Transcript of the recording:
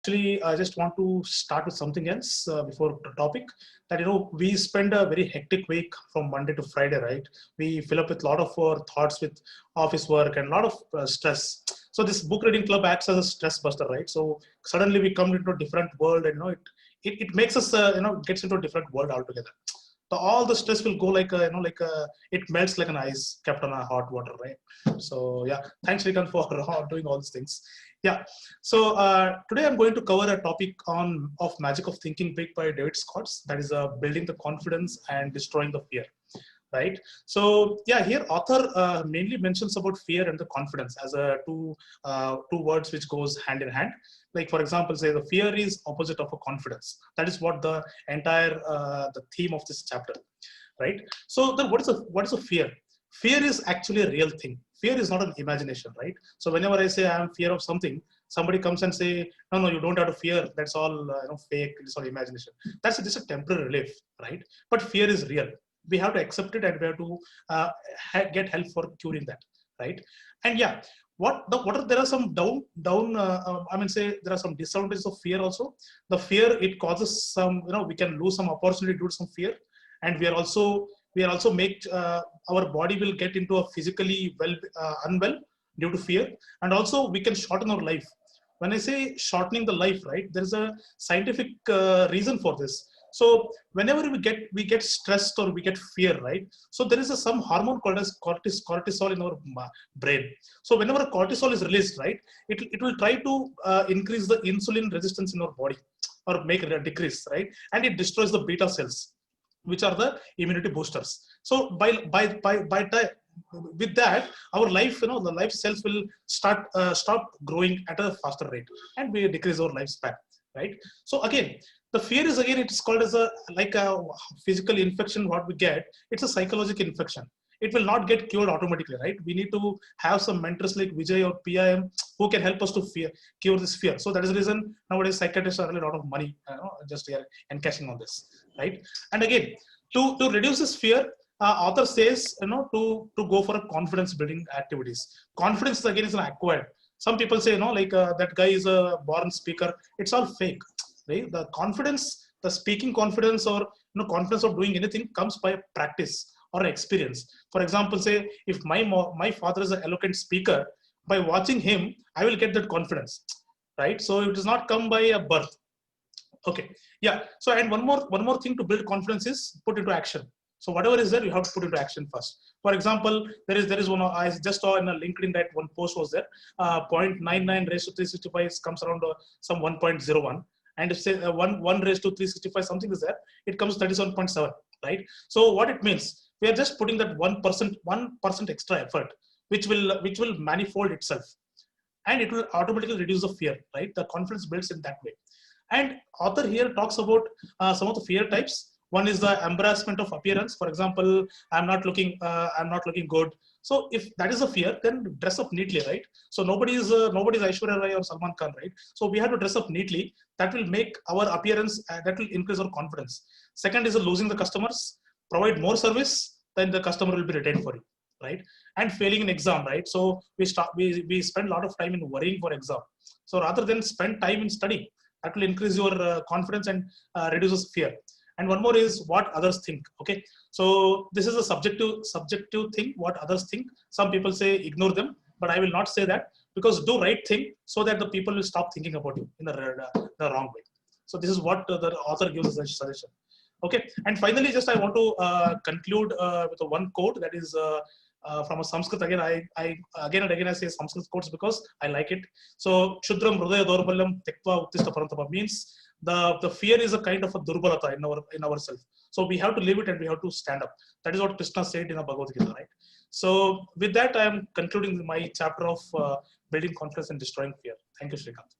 Actually, I just want to start with something else before the topic. That we spend a very hectic week from Monday to Friday, right? We fill up with a lot of our thoughts with office work and a lot of stress. So this book reading club acts as a stress buster, right? So suddenly we come into a different world, and it makes us gets into a different world altogether. So all the stress will go like it melts like an ice kept on a hot water, right? So yeah, thanks Srikanth for doing all these things. Yeah, so today I'm going to cover a topic on of Magic of Thinking Big by David Scott. That is building the confidence and destroying the fear, right? So yeah, here author mainly mentions about fear and the confidence as a two words which goes hand in hand. Like for example, say the fear is opposite of a confidence. That is what the entire the theme of this chapter, right? So then what is a fear? Fear is actually a real thing. Fear is not an imagination, right? So whenever I say I am fear of something, somebody comes and say, no, you don't have to fear. That's all fake. It's all imagination. That's just a temporary relief, right? But fear is real. We have to accept it, and we have to get help for curing that, right? And yeah, what are there are some I mean, say there are some disadvantages of fear also. The fear, it causes some, we can lose some opportunity due to some fear, and we are also make our body will get into a physically unwell due to fear, and also we can shorten our life. When I say shortening the life, right, there is a scientific reason for this. So whenever we get stressed or we get fear, right, so there is some hormone called as cortisol in our brain. So whenever cortisol is released, right, it will try to increase the insulin resistance in our body, or make it decrease, right, and it destroys the beta cells, which are the immunity boosters. So by with that, our life, the life cells will stop growing at a faster rate, and we decrease our lifespan, right? So again, the fear is, again, it's called as a like a physical infection. What we get, it's a psychological infection. It will not get cured automatically, right? We need to have some mentors like Vijay or PIM who can help us to cure this fear. So that is the reason nowadays psychiatrists are a lot of money, just here encashing on this, right? And again, to reduce this fear, author says, to go for a confidence building activities. Confidence again is an acquired. Some people say, that guy is a born speaker. It's all fake, right? The confidence, the speaking confidence, or confidence of doing anything comes by practice or experience. For example, say if my father is an eloquent speaker, by watching him I will get that confidence, right? So it does not come by a birth. Okay, yeah. So and one more thing to build confidence is put into action. So whatever is there, you have to put into action first. For example, there is one I just saw in a LinkedIn that one post was there. 0.99 raised to 365 comes around some 1.01, and if say 1 raised to 365 something is there, it comes 37.7, right? So what it means, we are just putting that 1% extra effort, which will manifold itself, and it will automatically reduce the fear, right? The confidence builds in that way. And author here talks about some of the fear types. One is the embarrassment of appearance. For example, I'm not looking good. So if that is a fear, then dress up neatly, right? So nobody's Aishwarya Rai or Salman Khan, right? So we have to dress up neatly. That will make our appearance, that will increase our confidence. Second is losing the customers. Provide more service, then the customer will be retained for you, right? And failing in exam, right? So we spend a lot of time in worrying for exam. So rather than spend time in study, that will increase your confidence and reduces fear. And one more is what others think. Okay, so this is a subjective thing, what others think. Some people say ignore them, but I will not say that, because do right thing so that the people will stop thinking about you in the wrong way. So this is what the author gives as a suggestion. Okay, and finally, just I want to conclude with a one quote that is from a Sanskrit. Again, I again and again I say Sanskrit quotes because I like it. So Shudram Hridaya Dorbalyam Tektva Uttishta Parantapa means the fear is a kind of a durbalata in ourselves. So we have to live it, and we have to stand up. That is what Krishna said in a Bhagavad Gita, right? So with that, I am concluding my chapter of building confidence and destroying fear. Thank you, Srikanth.